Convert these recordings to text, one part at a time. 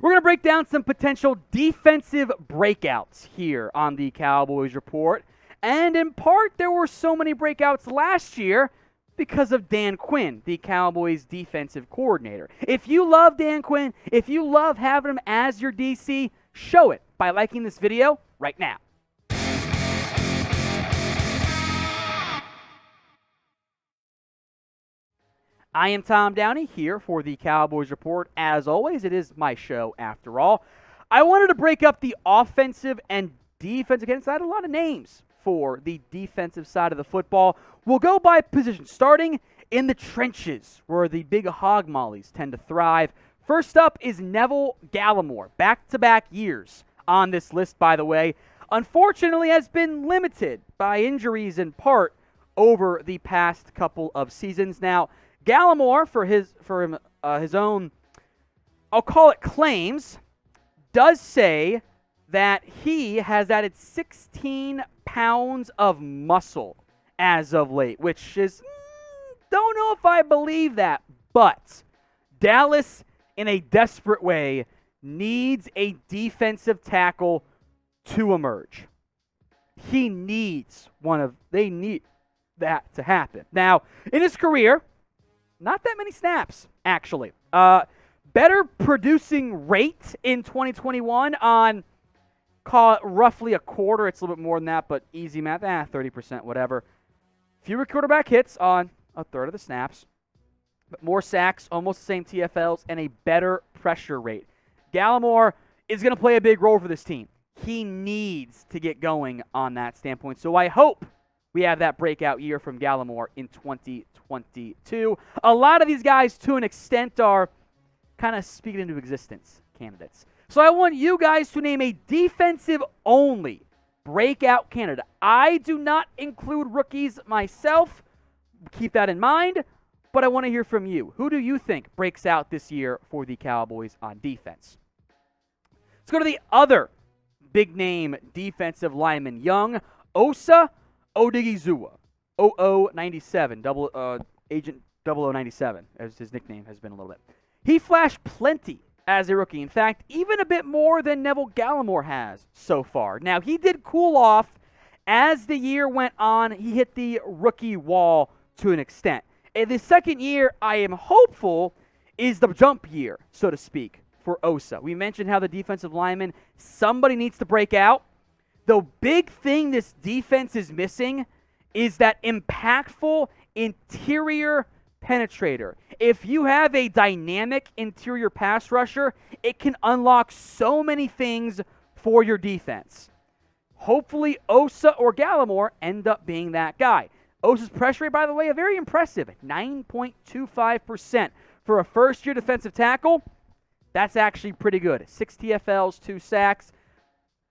We're going to break down some potential defensive breakouts here on the Cowboys Report. And in part, there were so many breakouts last year because of Dan Quinn, the Cowboys defensive coordinator. If you love Dan Quinn, if you love having him as your DC, show it by liking this video right now. I am Tom Downey here for the Cowboys Report. As always, it is my show after all. I wanted to break up the offensive and defensive candidates. I had a lot of names for the defensive side of the football. We'll go by position, starting in the trenches, where the big hog mollies tend to thrive. First up is Neville Gallimore, back-to-back years on this list, by the way. Unfortunately, has been limited by injuries in part over the past couple of seasons. Now, Gallimore, for his own, I'll call it claims, does say that he has added 16 pounds of muscle as of late, which is, don't know if I believe that, but Dallas, in a desperate way, needs a defensive tackle to emerge. They need that to happen. Now, in his career, not that many snaps, actually. Better producing rate in 2021 on, call it roughly a quarter. It's a little bit more than that, but easy math, 30%, whatever. Fewer quarterback hits on a third of the snaps, but more sacks, almost the same TFLs, and a better pressure rate. Gallimore is going to play a big role for this team. He needs to get going on that standpoint. So I hope we have that breakout year from Gallimore in 2022. A lot of these guys, to an extent, are kind of speaking into existence candidates. So I want you guys to name a defensive-only breakout candidate. I do not include rookies myself. Keep that in mind. But I want to hear from you. Who do you think breaks out this year for the Cowboys on defense? Let's go to the other big-name defensive lineman, young Osa Odighizuwa, OO97, Agent 0097, as his nickname has been a little bit. He flashed plenty as a rookie. In fact, even a bit more than Neville Gallimore has so far. Now, he did cool off as the year went on. He hit the rookie wall to an extent. And the second year, I am hopeful, is the jump year, so to speak, for Osa. We mentioned how the defensive lineman, somebody needs to break out. The big thing this defense is missing is that impactful interior penetrator. If you have a dynamic interior pass rusher, it can unlock so many things for your defense. Hopefully, Osa or Gallimore end up being that guy. Osa's pressure rate, by the way, a very impressive 9.25%. For a first-year defensive tackle, that's actually pretty good. 6 TFLs, 2 sacks,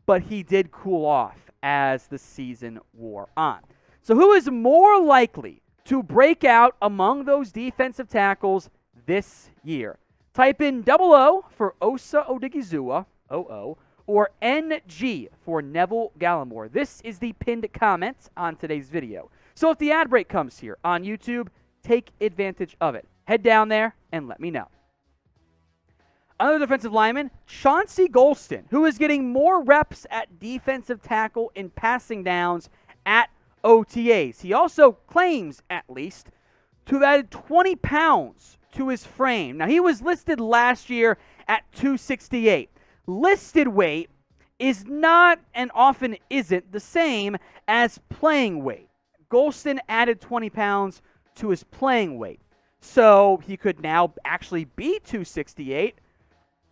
but he did cool off as the season wore on. So who is more likely to break out among those defensive tackles this year? Type in 00 for Osa Odighizuwa, OO, or NG for Neville Gallimore. This is the pinned comment on today's video. So if the ad break comes here on YouTube, take advantage of it. Head down there and let me know. Another defensive lineman, Chauncey Golston, who is getting more reps at defensive tackle in passing downs at OTAs. He also claims, at least, to have added 20 pounds to his frame. Now, he was listed last year at 268. Listed weight is not, and often isn't, the same as playing weight. Golston added 20 pounds to his playing weight. So he could now actually be 268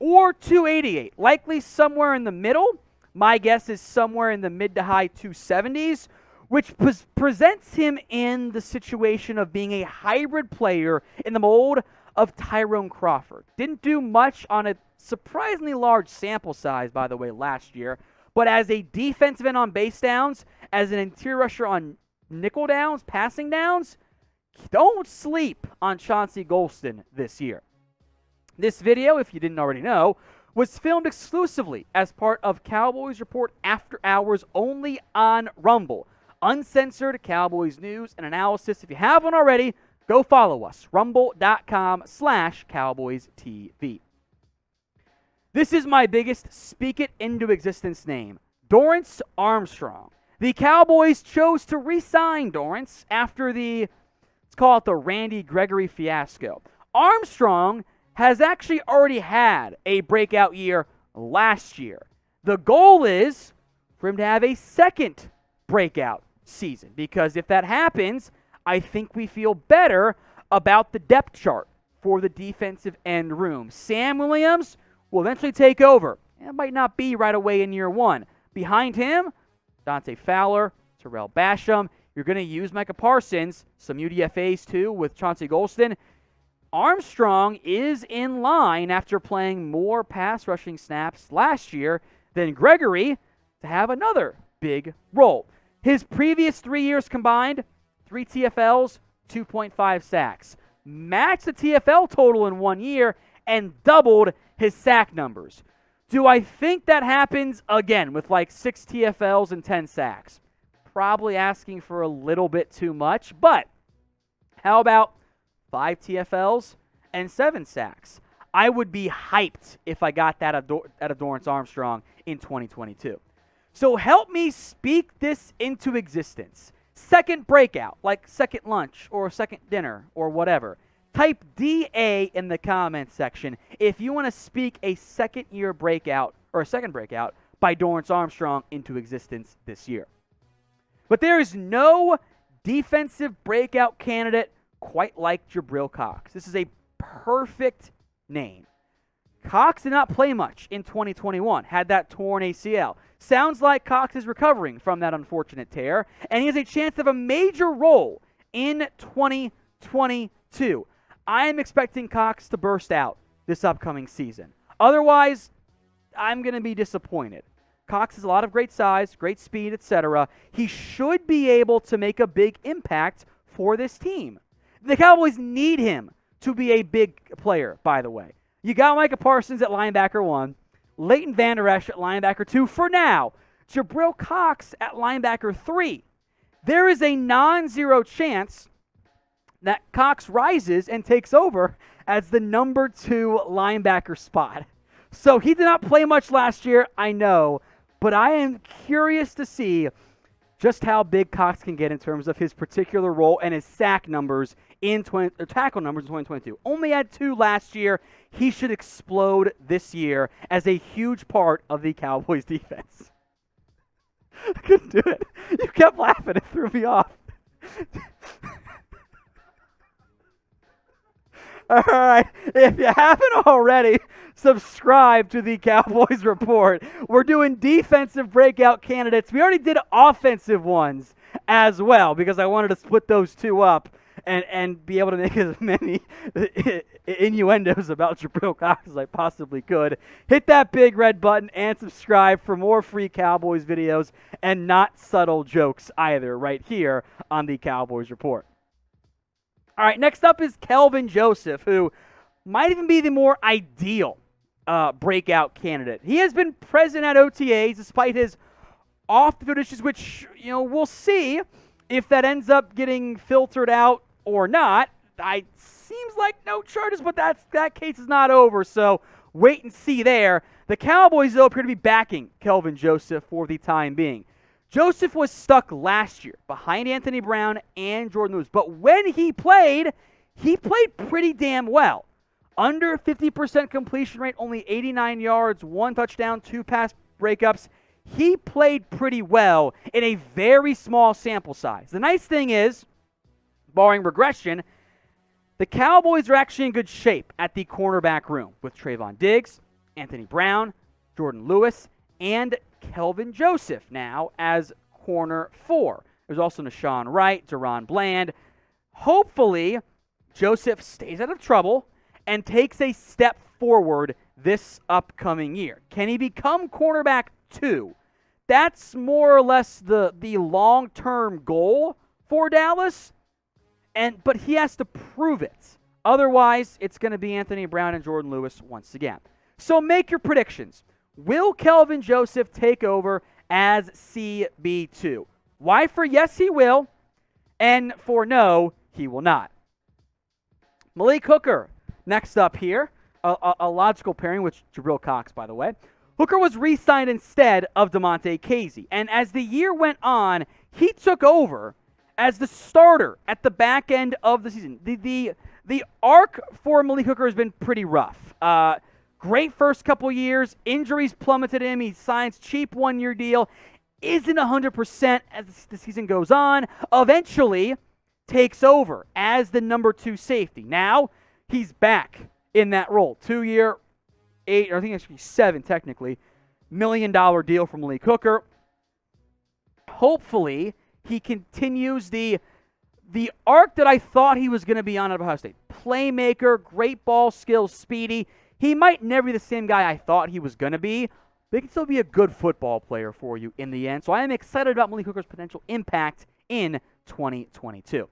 or 288. Likely somewhere in the middle. My guess is somewhere in the mid to high 270s, which presents him in the situation of being a hybrid player in the mold of Tyrone Crawford. Didn't do much on a surprisingly large sample size, by the way, last year. But as a defensive end on base downs, as an interior rusher on nickel downs, passing downs, don't sleep on Chauncey Golston this year. This video, if you didn't already know, was filmed exclusively as part of Cowboys Report After Hours only on Rumble. Uncensored Cowboys news and analysis. If you haven't already, go follow us, rumble.com/CowboysTV. This is my biggest speak it into existence name, Dorance Armstrong. The Cowboys chose to re-sign Dorance after let's call it the Randy Gregory fiasco. Armstrong has actually already had a breakout year last year. The goal is for him to have a second breakout season, because if that happens, I think we feel better about the depth chart for the defensive end room. Sam Williams will eventually take over. It might not be right away in year one. Behind him, Dante Fowler, Terrell Basham. You're going to use Micah Parsons, some UDFAs too with Chauncey Golston. Armstrong is in line after playing more pass rushing snaps last year than Gregory to have another big role. His previous 3 years combined, 3 TFLs, 2.5 sacks. Matched the TFL total in 1 year and doubled his sack numbers. Do I think that happens again with like 6 TFLs and 10 sacks? Probably asking for a little bit too much, but how about 5 TFLs and 7 sacks? I would be hyped if I got that out of Dorance Armstrong in 2022. So help me speak this into existence. Second breakout, like second lunch or second dinner or whatever. Type DA in the comments section if you want to speak a second breakout by Dorance Armstrong into existence this year. But there is no defensive breakout candidate quite like Jabril Cox. This is a perfect name. Cox did not play much in 2021, had that torn ACL. Sounds like Cox is recovering from that unfortunate tear, and he has a chance of a major role in 2022. I am expecting Cox to burst out this upcoming season. Otherwise, I'm going to be disappointed. Cox has a lot of great size, great speed, etc. He should be able to make a big impact for this team. The Cowboys need him to be a big player, by the way. You got Micah Parsons at linebacker 1, Leighton Vander Esch at linebacker 2 for now, Jabril Cox at linebacker 3. There is a non-zero chance that Cox rises and takes over as the number 2 linebacker spot. So he did not play much last year, I know, but I am curious to see just how big Cox can get in terms of his particular role and his sack numbers tackle numbers in 2022. Only had 2 last year. He should explode this year as a huge part of the Cowboys defense. I couldn't do it. You kept laughing. It threw me off. All right, if you haven't already, subscribe to the Cowboys Report. We're doing defensive breakout candidates. We already did offensive ones as well because I wanted to split those 2 up and be able to make as many innuendos about Jabril Cox as I possibly could. Hit that big red button and subscribe for more free Cowboys videos and not subtle jokes either right here on the Cowboys Report. All right, next up is Kelvin Joseph, who might even be the more ideal breakout candidate. He has been present at OTAs despite his off-the-field issues, which, we'll see if that ends up getting filtered out or not. Seems like no charges, but that case is not over, so wait and see there. The Cowboys, though, appear to be backing Kelvin Joseph for the time being. Joseph was stuck last year behind Anthony Brown and Jordan Lewis, but when he played pretty damn well. Under 50% completion rate, only 89 yards, 1 touchdown, 2 pass breakups. He played pretty well in a very small sample size. The nice thing is, barring regression, the Cowboys are actually in good shape at the cornerback room with Trayvon Diggs, Anthony Brown, Jordan Lewis, and Kelvin Joseph now as corner 4. There's also Nashawn Wright, Deron Bland. Hopefully, Joseph stays out of trouble and takes a step forward this upcoming year. Can he become cornerback 2? That's more or less the long-term goal for Dallas, but he has to prove it. Otherwise, it's going to be Anthony Brown and Jordan Lewis once again. So make your predictions. Will Kelvin Joseph take over as CB2? Why for yes, he will, and for no, he will not. Malik Hooker, next up here. a logical pairing with Jabril Cox, by the way. Hooker was re-signed instead of DeMonte Casey. And as the year went on, he took over as the starter at the back end of the season. The arc for Malik Hooker has been pretty rough. Great first couple years. Injuries plummeted him. He signs cheap one-year deal. Isn't 100% as the season goes on. Eventually takes over as the number 2 safety. Now he's back in that role. 2-year, $8, or I think it should be $7 technically, $1 million deal from Malik Hooker. Hopefully, he continues the arc that I thought he was going to be on at Ohio State. Playmaker, great ball skills, speedy. He might never be the same guy I thought he was going to be, but he can still be a good football player for you in the end. So I am excited about Malik Hooker's potential impact in 2022.